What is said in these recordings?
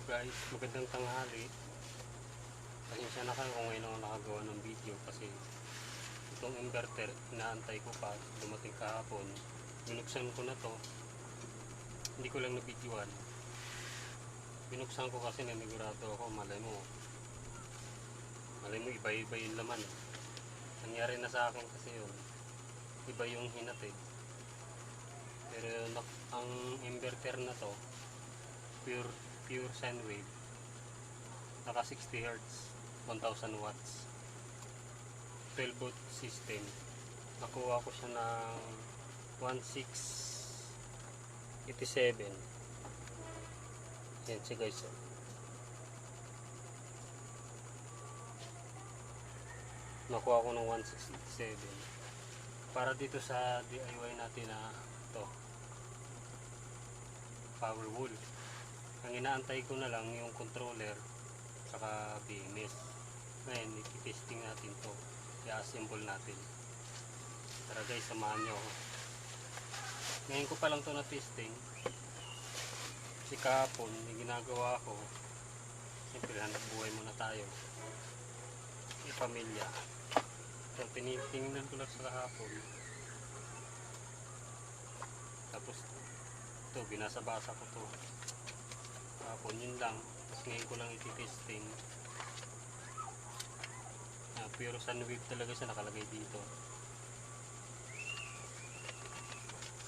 guys, magandang tanghali. Pasensya na kayo kung ngayon ako nakagawa ng video kasi itong inverter, inaantay ko pa dumating kahapon. Binuksan ko na to, hindi ko lang na-videoan. Binuksan ko kasi nanigurado ako, malay mo iba-iba yung laman. Nangyari na sa akin kasi yun, iba yung hinatid. Pero ang inverter na to, pure sine wave, naka 60 Hz, 1000 watts, 12 volt system. Nakuha ko siya ng 1687. Yan siya guys. Nakuha ko ng 1687 para dito sa DIY natin na to power wall. Ang inaantay ko na lang yung controller saka BMS. Ngayon i-testing natin to, i-assemble natin. Tara guys, samahan nyo ako. Ngayon ko pa lang to na testing kasi kahapon yung ginagawa ko, siyempre hanap buhay muna tayo, pamilya. So tinitingnan ko lang sa kahapon, tapos ito binasa-basa ko to kahapon, yun lang. Tapos ngayon ko lang iti-testing. Pure sine wave talaga siya nakalagay dito.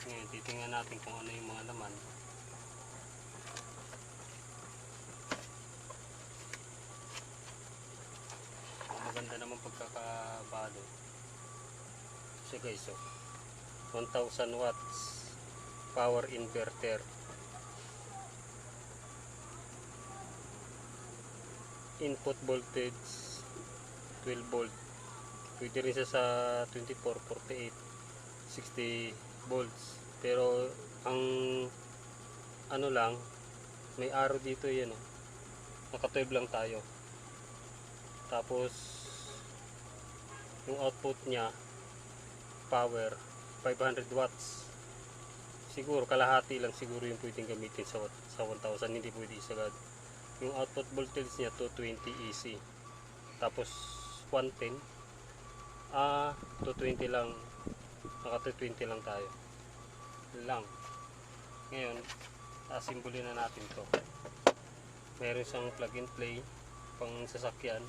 Ngayon titingnan natin kung ano yung mga laman. Maganda naman pagkakabalo siya guys. So 1000 watts power inverter, input voltage 12 volt, pwede rin siya sa 24, 48, 60 volts. Pero ang ano lang, may arrow dito, yan o, naka 12 lang tayo. Tapos yung output nya power 500 watts. Siguro kalahati lang siguro yung pwedeng gamitin sa 1000, hindi pwede isagad. Yung output voltage niya 220 AC. Tapos 110, 220 lang, naka 220 lang tayo lang. Ngayon asimbulin na natin to. Meron siyang plug and play pang sasakyan,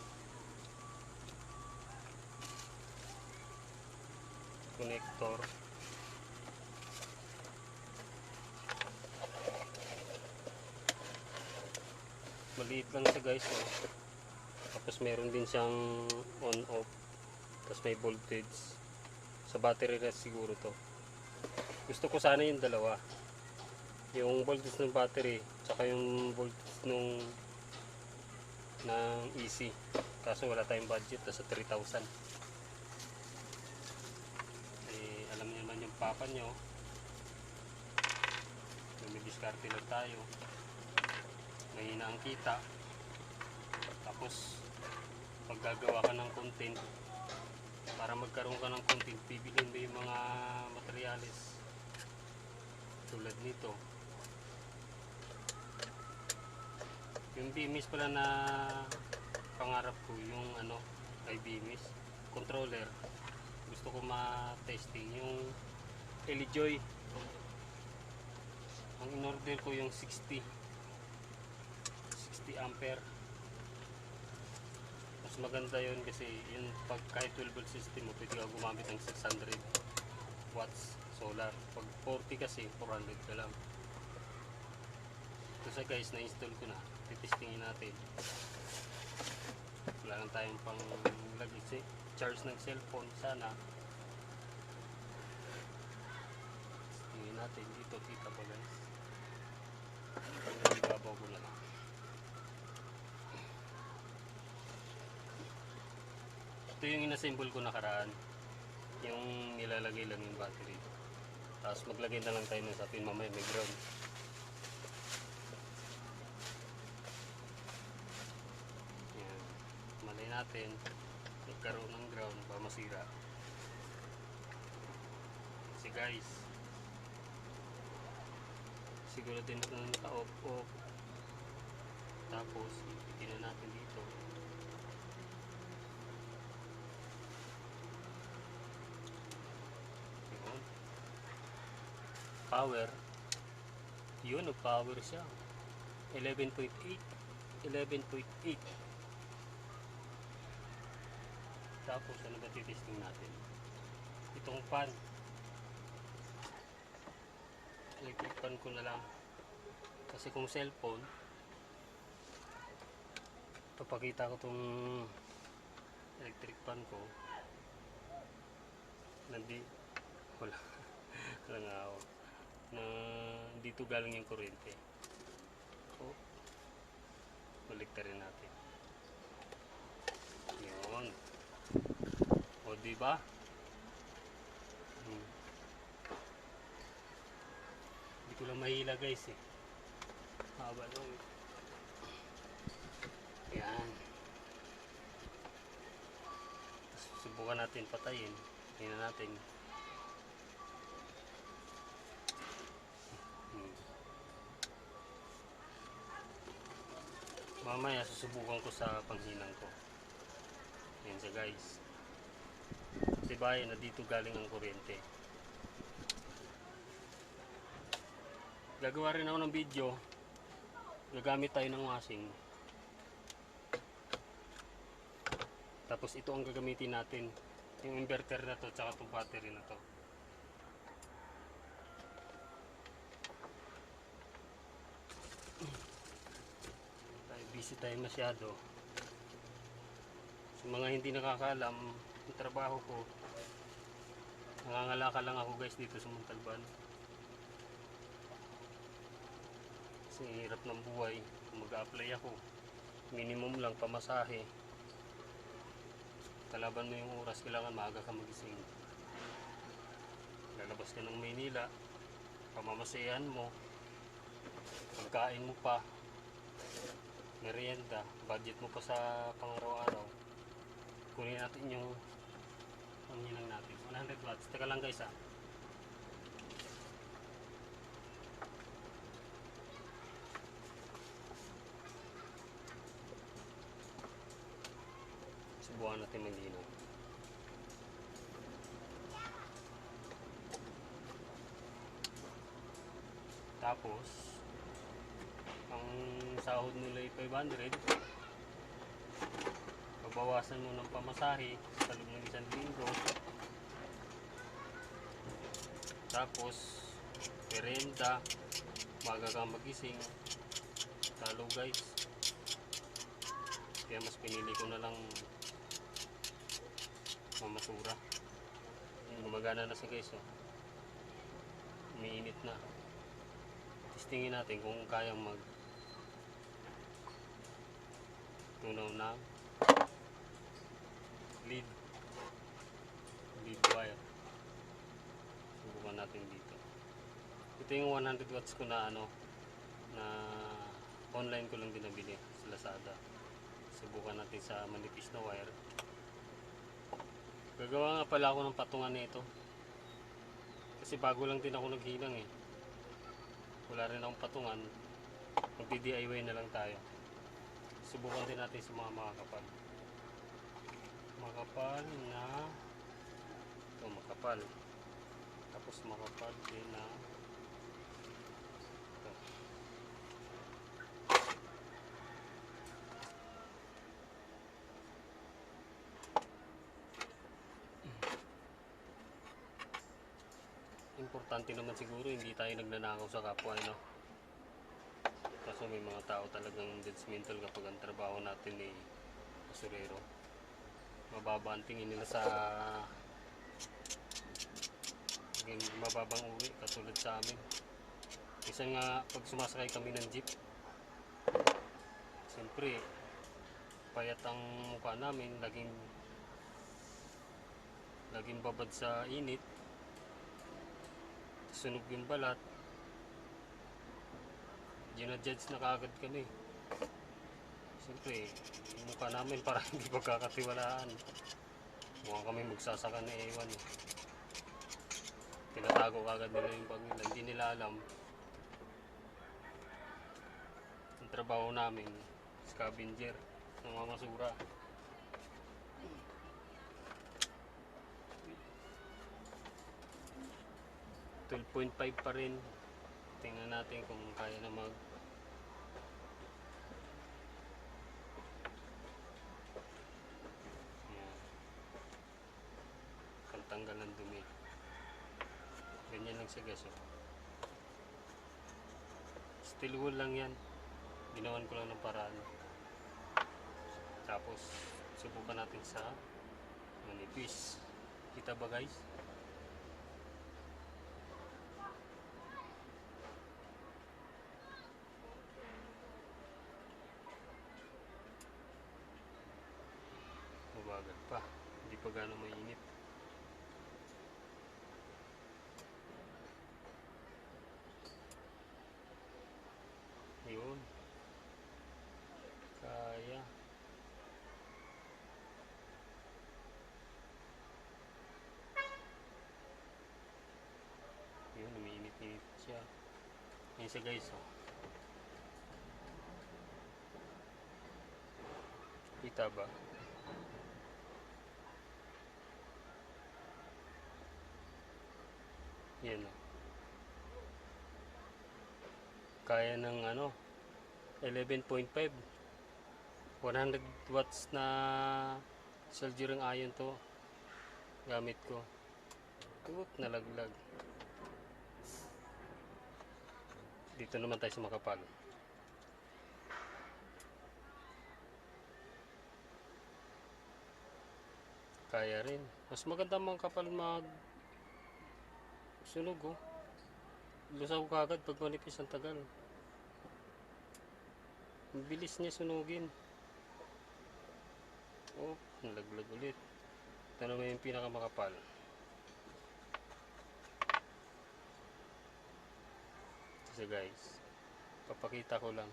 connector, maliit lang siya guys. Tapos meron din siyang on off, tapos may voltage. Sa battery rest siguro to. Gusto ko sana yung dalawa, yung voltage ng battery tsaka yung voltage ng AC. Kaso wala tayong budget, nasa 3,000. Alam niyo naman yung papa nyo, may diskarte lang tayo, mahina ang kita. Tapos pag gagawa ka ng content, para magkaroon ka ng content, bibilhin mo yung mga materials tulad nito. Yung BMS pala na pangarap ko, yung ay BMS controller, gusto ko ma-testing yung Elijoy. Ang in-order ko yung 60 ampere. Mas maganda yun kasi yun, pag kahit 12 volt system mo, pwede ka gumamit ng 600 watts solar. Pag 40 kasi 400 ka lang. So guys, na-install ko na, titestingin natin. Wala lang tayong pang lagay charge ng cellphone sana. Tingin natin dito, kita pa guys. Ibabaw ko na lang. Ito yung inassemble ko nakaraan, yung nilalagay lang yung battery. Tapos maglagay na lang tayo ng sapin, mamaya may ground. Yan, malay natin magkaroon ng ground para masira. Kasi guys, siguro din na naka-off. Tapos, ipitin na natin dito. Yun. Power. Yun, nag-power siya. 11.8. 11.8. Tapos, ano ba titesting natin? Itong fan. Electric fan ko na lang. Kasi kung cellphone, papakita ko itong electric fan ko. Wala. Wala nga ako. Na dito galing yung kuryente. So, baliktarin natin. Yun. O, diba? Hindi ko lang mahila guys eh. Haba lang. Yan. Subukan natin patayin. Tingnan natin. Mamaya susubukan ko sa panghinang ko. Yan siya guys. Kasi bayan na dito galing ang kuryente. Gagawa rin ako ng video. Gagamit tayo ng washing. Tapos ito ang gagamitin natin. Yung inverter na to tsaka itong battery na to. Busy tayo masyado. Sa mga hindi nakakaalam, yung trabaho ko, nangangalaka lang ako guys dito sa Montalban. Kasi hirap ng buhay. Mag-a-apply ako, minimum lang pamasahe. Kalaban mo yung oras, kailangan maaga ka magising. Lalabas ka ng Maynila, pamamasayan mo, pagkain mo pa, merienda, budget mo pa sa pang-araw-araw. Kunin natin yung panghinang natin. 100 watts. Teka lang guys ha. Subukan natin maghinaw. Tapos, ang sahod nila ay 500. Babawasan mo ng pamasahe sa loob ng isang linggo. Tapos, merienda, maga kang magising. Talo guys. Kaya mas pinili ko na lang mamasura. Gumagana na siya guys. Oh. Umiinit na. Testingin natin kung kayang mag tunaw na lead wire. Subukan natin dito. Ito yung 100 watts ko na ano, na online ko lang din nabili sa Lazada. Subukan natin sa manipis na wire. Gagawa nga pala ako ng patungan nito. Kasi bago lang din ako naghinang eh. Wala rin akong patungan. Magdi-DIY na lang tayo. Subukan din natin sa mga makakapal. Makapal na ito, makapal. Tapos makapal din na ito. Importante naman siguro hindi tayo nagnanakaw sa kapwa, no? Kaso may mga tao talagang judgmental kapag ang trabaho natin ay basurero. Mababa ang tingin nila sa mababang uri katulad sa amin. Minsan nga pag sumasakay kami ng jeep, siyempre payat ang mukha namin, laging babad sa init, sunog yung balat, ginajudge na kaagad kami. Siyempre yung mukha namin parang hindi pagkakatiwalaan, mukhang kami magsasaka na ewan eh. Tinatago kagad nila yung pag nila, hindi nila alam ang trabaho namin scavenger ng mga masura. 12.5 pa rin. Tingnan natin kung kaya na mag yan. Pantanggal ng dumi. Ganyan lang siya guys. Steel wool lang yan. Ginawan ko lang ng paraan. Tapos subukan natin sa manipis. Kita ba guys? Mabagal pa. Hindi pa gano'ng mainit. Yun. Kaya. Yun, umiinit-init siya. Ayun siya guys, oh. Kita ba? Yan, oh. Kaya ng ano, 11.5. 100 watts na soldering iron to gamit ko. Oop, nalaglag. Dito naman tayo sa makapal. Kaya rin. Mas maganda mga kapal mag sunog, oh. Lusaw ka agad pag manipis ang tagal. Bilis niya sunugin. Oh, nalaglag ulit. Ito naman yung pinakamakapal. Kasi guys, papakita ko lang.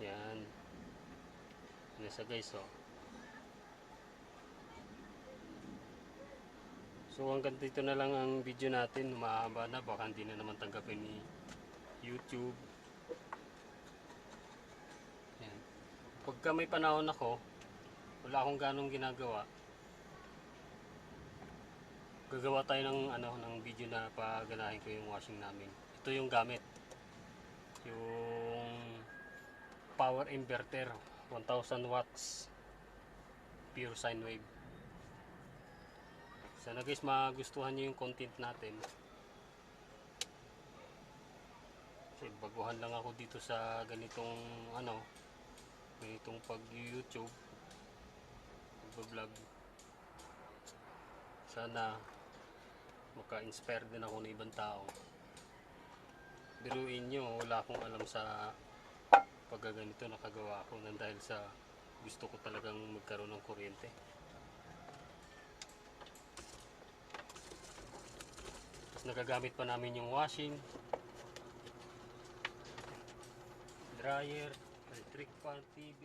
Yan. Nasa guys, oh. So hanggang dito na lang ang video natin. Mahaba na, baka hindi na naman tanggapin ni YouTube. Yan. Pagka may panahon ako, wala akong ganong ginagawa, gagawa tayo ng ng video na paganahin ko yung washing namin. Ito yung gamit. Yung power inverter, 1000 watts. Pure sine wave. Sana guys magustuhan nyo yung content natin. Kasi baguhan lang ako dito sa ganitong ganitong pag-YouTube, pag-vlog. Sana maka-inspire din ako ng ibang tao. Biruin nyo, wala akong alam sa paggaganito, nakagawa ako nang dahil sa gusto ko talagang magkaroon ng kuryente. Nagagamit pa namin yung washing, dryer, electric fan, TV,